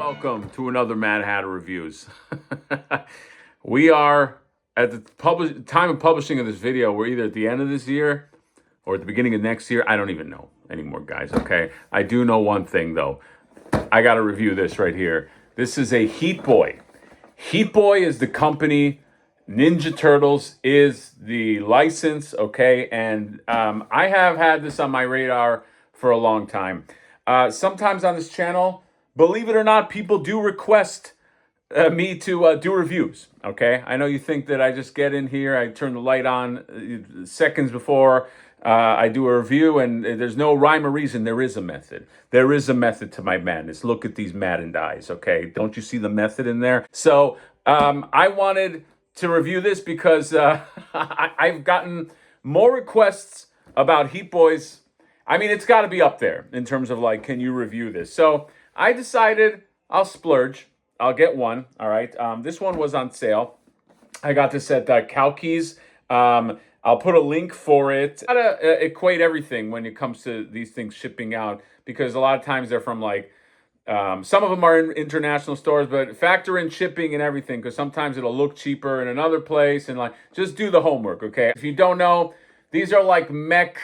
Welcome to another Mad Hatter Reviews. We are at the time of publishing of this video. We're either at the end of this year or at the beginning of next year. I don't even know anymore, guys. Okay, I do know one thing though. I got to review this right here. This is a Heat Boy. Heat Boy is the company. Ninja Turtles is the license. Okay, and I have had this on my radar for a long time. Sometimes on this channel, believe it or not, people do request me to do reviews, okay? I know you think that I just get in here, I turn the light on seconds before I do a review, and there's no rhyme or reason. There is a method. There is a method to my madness. Look at these maddened eyes, okay? Don't you see the method in there? So I wanted to review this because I've gotten more requests about Heat Boys. I mean, it's got to be up there in terms of like, can you review this? So I decided I'll splurge. I'll get one. All right. This one was on sale. I got this at Kalki's. I'll put a link for it. I gotta equate everything when it comes to these things shipping out, because a lot of times they're from like, some of them are in international stores, but factor in shipping and everything, because sometimes it'll look cheaper in another place, and like, just do the homework. Okay. If you don't know, these are like mech.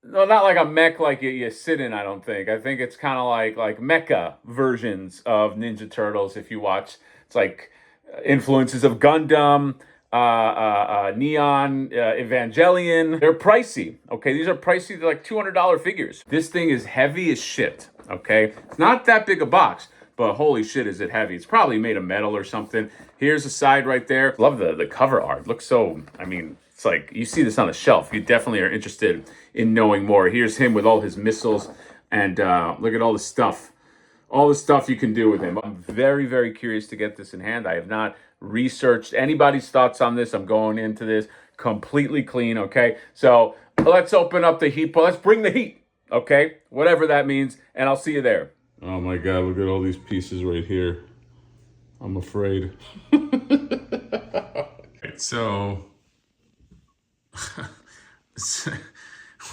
No, not like a mech like you sit in, I don't think. I think it's kind of like mecha versions of Ninja Turtles. If you watch, it's like influences of Gundam, Neon, Evangelion. They're pricey, okay? These are pricey. They're like $200 figures. This thing is heavy as shit, okay? It's not that big a box, but holy shit is it heavy. It's probably made of metal or something. Here's a side right there. Love the cover art. Looks so, I mean, it's like, you see this on a shelf, you definitely are interested in knowing more. Here's him with all his missiles, and look at all the stuff you can do with him. I'm very, very curious to get this in hand. I have not researched anybody's thoughts on this. I'm going into this completely clean, okay? So let's open up the heat. Let's bring the heat, okay? Whatever that means, and I'll see you there. Oh my God, look at all these pieces right here. I'm afraid. So...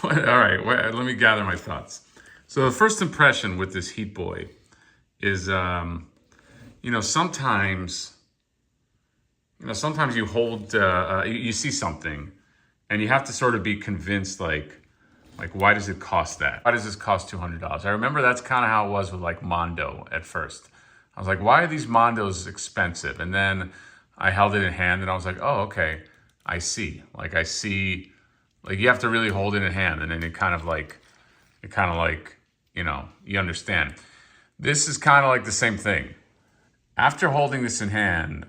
all right, let me gather my thoughts. So the first impression with this Heat Boy is, sometimes you hold, you see something, and you have to sort of be convinced, like why does it cost that? Why does this cost $200? I remember that's kind of how it was with like Mondo at first. I was like, why are these Mondos expensive? And then I held it in hand, and I was like, oh, okay, I see. Like you have to really hold it in hand, and then you understand. This is kind of like the same thing. After holding this in hand,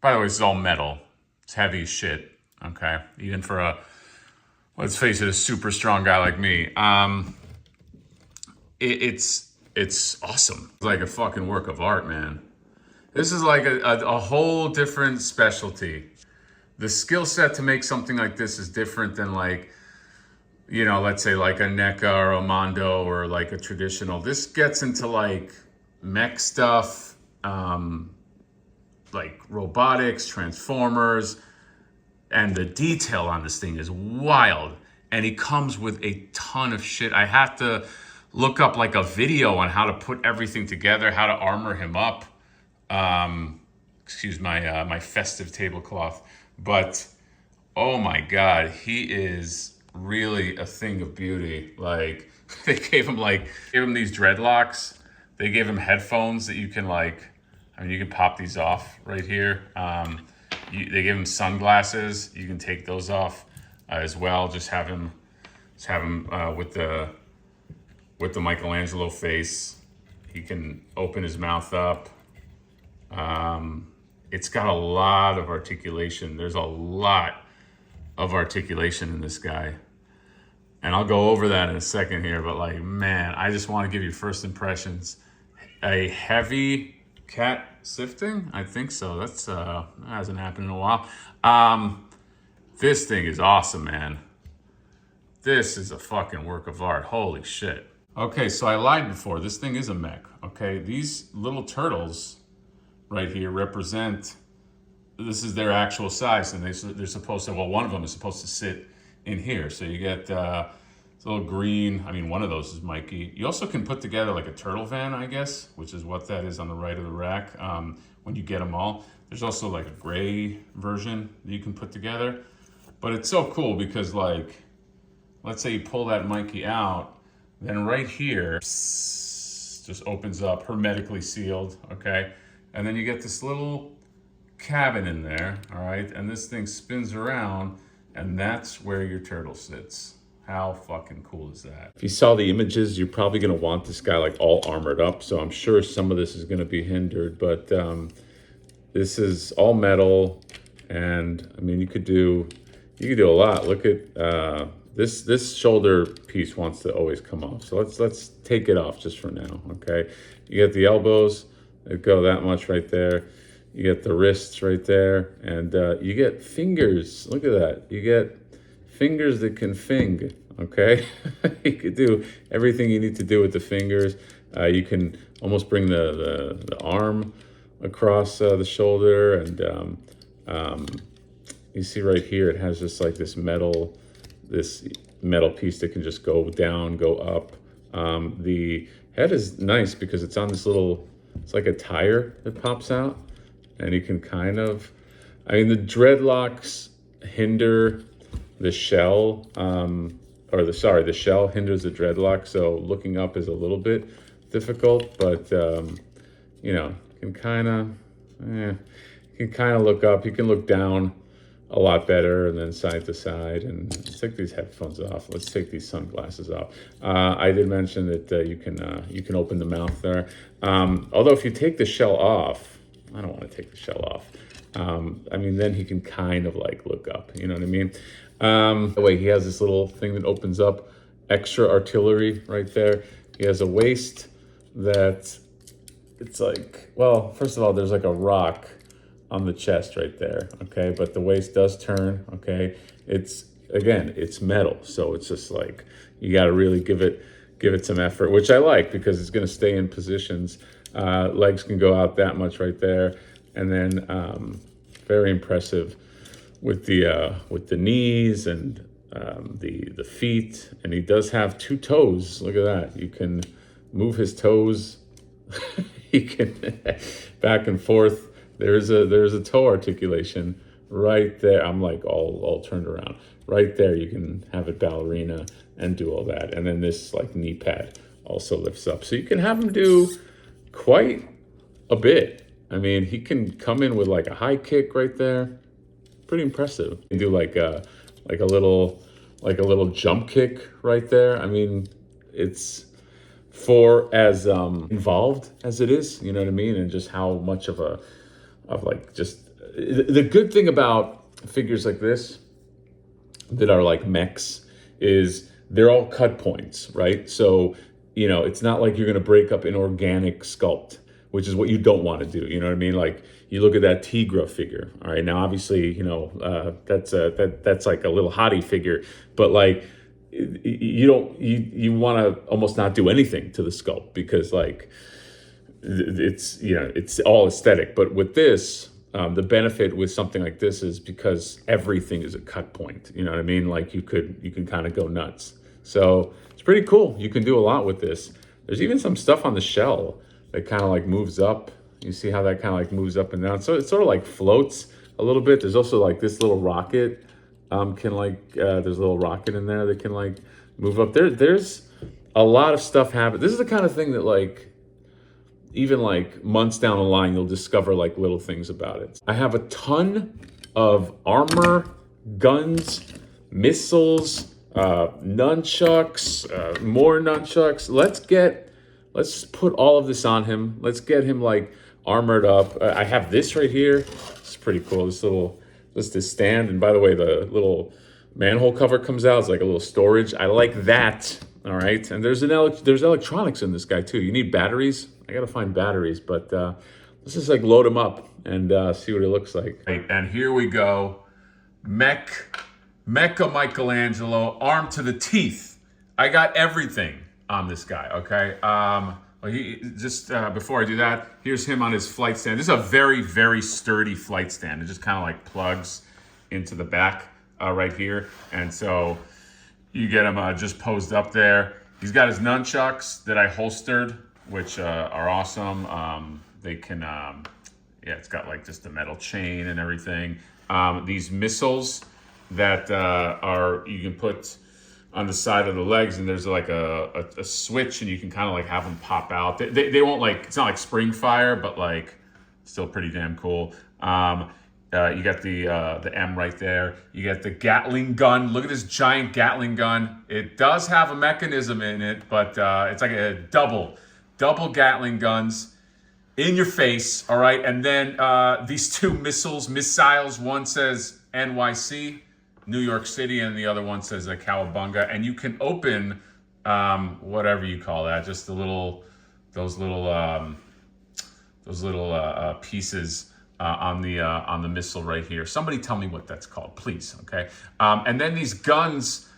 by the way, this is all metal. It's heavy as shit, okay? Even for let's face it, a super strong guy like me. It's awesome. It's like a fucking work of art, man. This is like a whole different specialty. The skill set to make something like this is different than like, let's say like a NECA or a Mondo or like a traditional. This gets into like mech stuff, like robotics, transformers, and the detail on this thing is wild. And he comes with a ton of shit. I have to look up like a video on how to put everything together, how to armor him up. Excuse my festive tablecloth. But, oh my God, he is really a thing of beauty. Like, they gave him these dreadlocks. They gave him headphones that you can you can pop these off right here. They gave him sunglasses. You can take those off as well. Just have him with the Michelangelo face. He can open his mouth up. It's got a lot of articulation. There's a lot of articulation in this guy. And I'll go over that in a second here, but like, man, I just want to give you first impressions. A heavy cat sifting? I think so. That hasn't happened in a while. This thing is awesome, man. This is a fucking work of art. Holy shit. Okay, so I lied before. This thing is a mech, okay? These little turtles right here represent, this is their actual size, and they're supposed to, well, one of them is supposed to sit in here. So you get, it's It's a little green. I mean, one of those is Mikey. You also can put together like a turtle van, I guess, which is what that is on the right of the rack when you get them all. There's also like a gray version that you can put together. But it's so cool because, like, let's say you pull that Mikey out, then right here, just opens up, hermetically sealed, okay? And then you get this little cabin in there, all right? And this thing spins around, and that's where your turtle sits. How fucking cool is that? If you saw the images, you're probably gonna want this guy like all armored up, so I'm sure some of this is gonna be hindered, but this is all metal, and I mean, you could do a lot. Look at this shoulder piece wants to always come off. So let's take it off just for now, okay? You get the elbows that go that much right there. You get the wrists right there, and you get fingers. Look at that. You get fingers that can fing, okay? You could do everything you need to do with the fingers. You can almost bring the arm across the shoulder, and you see right here, it has just like this metal piece that can just go down, go up. The head is nice because it's on this little, it's like a tire that pops out, and you can kind of, I mean, the dreadlocks hinder the shell, the shell hinders the dreadlock, so looking up is a little bit difficult, but you know, you can kind of look up, you can look down a lot better, and then side to side. And let's take these headphones off. Let's take these sunglasses off. I did mention that you can open the mouth there. Although if you take the shell off, I don't want to take the shell off. I mean, then he can kind of like look up. You know what I mean? By the way, he has this little thing that opens up, extra artillery right there. He has a waist that it's like, well, first of all, there's like a rock on the chest right there, okay? But the waist does turn, okay? It's metal, so it's just like, you gotta really give it some effort, which I like because it's gonna stay in positions. Legs can go out that much right there, and then very impressive with the knees and the feet, and he does have 2 toes. Look at that. You can move his toes. He can back and forth. There's a toe articulation right there. I'm like all turned around. Right there, you can have it ballerina and do all that. And then this like knee pad also lifts up. So you can have him do quite a bit. I mean, he can come in with like a high kick right there. Pretty impressive. You can do like a little jump kick right there. I mean, it's for as involved as it is, you know what I mean? And just how much of the good thing about figures like this that are like mechs is they're all cut points, right? So, you know, it's not like you're going to break up an organic sculpt, which is what you don't want to do. You know what I mean? Like you look at that Tigra figure. All right. Now, obviously, you know, that's like a little hottie figure, but like you want to almost not do anything to the sculpt because like it's, you know, it's all aesthetic. But with this, the benefit with something like this is because everything is a cut point. You know what I mean? Like you can kind of go nuts. So it's pretty cool. You can do a lot with this. There's even some stuff on the shell that kind of like moves up. You see how that kind of like moves up and down. So it sort of like floats a little bit. There's also like this little rocket can like, there's a little rocket in there that can like move up. There's a lot of stuff happening. This is the kind of thing that like, even like months down the line, you'll discover like little things about it. I have a ton of armor, guns, missiles, nunchucks, more nunchucks. Let's put all of this on him. Let's get him like armored up. I have this right here. It's pretty cool. This stand. And by the way, the little manhole cover comes out. It's like a little storage. I like that. All right. And there's electronics in this guy too. You need batteries. I got to find batteries, but let's just like load him up and see what it looks like. And here we go. Mecha Michelangelo, armed to the teeth. I got everything on this guy, okay? Before I do that, here's him on his flight stand. This is a very, very sturdy flight stand. It just kind of like plugs into the back right here. And so You get him just posed up there. He's got his nunchucks that I holstered, which are awesome. They can, yeah, it's got like just a metal chain and everything. These missiles that you can put on the side of the legs, and there's like a switch, and you can kind of like have them pop out. They won't like, it's not like spring fire, but like still pretty damn cool. You got the M right there. You got the Gatling gun. Look at this giant Gatling gun. It does have a mechanism in it, but it's like a double Gatling guns in your face, all right? And then these two missiles. One says NYC, New York City, and the other one says Cowabunga. And you can open whatever you call that, just those little pieces on the missile right here. Somebody tell me what that's called, please. Okay. And then these guns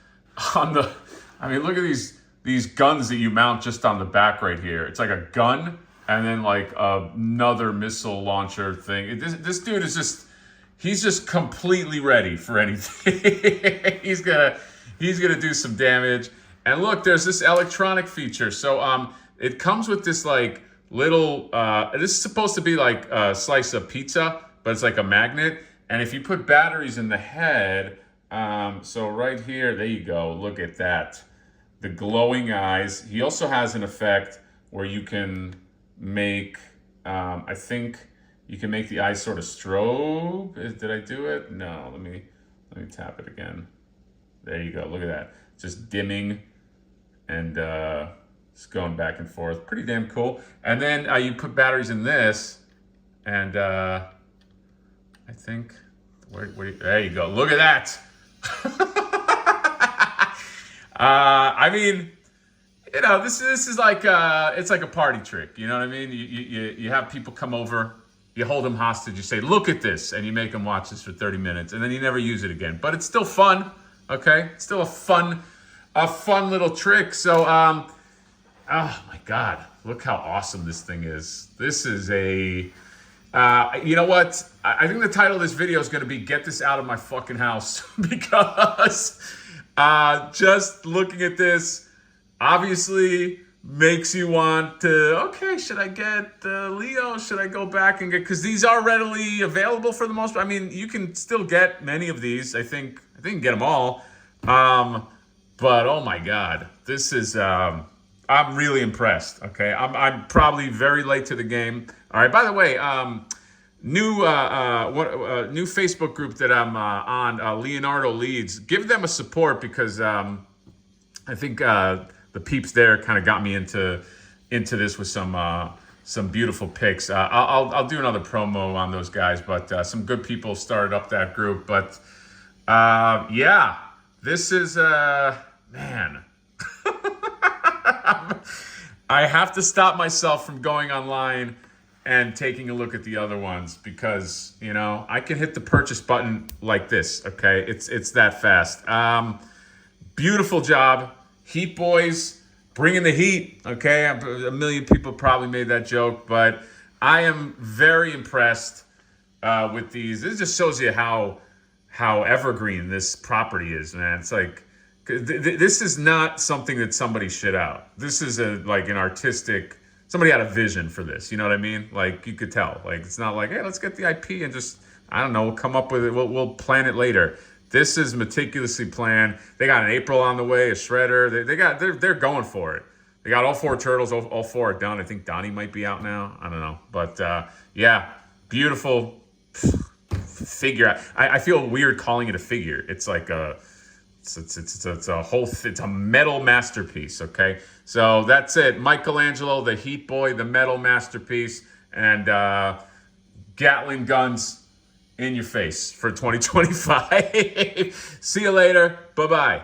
on the, I mean, look at these guns that you mount just on the back right here. It's like a gun and then like another missile launcher thing. This dude is he's just completely ready for anything. he's gonna do some damage. And look, there's this electronic feature. So it comes with this like little, this is supposed to be like a slice of pizza, but it's like a magnet. And if you put batteries in the head, so right here, there you go, look at that. The glowing eyes. He also has an effect where you can make, I think you can make the eyes sort of strobe. Did I do it? No, let me tap it again. There you go, look at that. Just dimming and it's going back and forth. Pretty damn cool. And then you put batteries in this, and I think, there you go. Look at that. I mean, you know, this is like it's like a party trick. You know what I mean? You have people come over, you hold them hostage, you say, "Look at this," and you make them watch this for 30 minutes, and then you never use it again. But it's still fun. Okay, it's still a fun little trick. So, oh my God, look how awesome this thing is. This is you know what? I think the title of this video is going to be "Get This Out of My Fucking House," because just looking at this obviously makes you want to, okay, should I get Leo? Should I go back and get, because these are readily available for the most part. I mean, you can still get many of these. I think you can get them all. But oh my God, this is, I'm really impressed. Okay. I'm probably very late to the game. All right. By the way, new Facebook group that I'm on, Leonardo Leads. Give them a support, because I think the peeps there kind of got me into this with some beautiful pics. I'll do another promo on those guys, but some good people started up that group. But yeah, this is man. I have to stop myself from going online and taking a look at the other ones, because, you know, I can hit the purchase button like this, okay? It's that fast. Beautiful job. Heat Boys, bringing the heat, okay? A million people probably made that joke, but I am very impressed with these. This just shows you how evergreen this property is, man. It's like, this is not something that somebody shit out. This is like an artistic, somebody had a vision for this. You know what I mean? Like, you could tell. Like, it's not like, hey, let's get the IP and just, I don't know, we'll come up with it. We'll plan it later. This is meticulously planned. They got an April on the way, a shredder. They're going for it. They got all 4 turtles. All 4 are done. I think Donnie might be out now. I don't know. But yeah, beautiful figure. I feel weird calling it a figure. It's like it's a metal masterpiece. Okay, so that's it. Michelangelo, the Heat Boy, the metal masterpiece, and Gatling guns in your face for 2025. See you later. Bye-bye.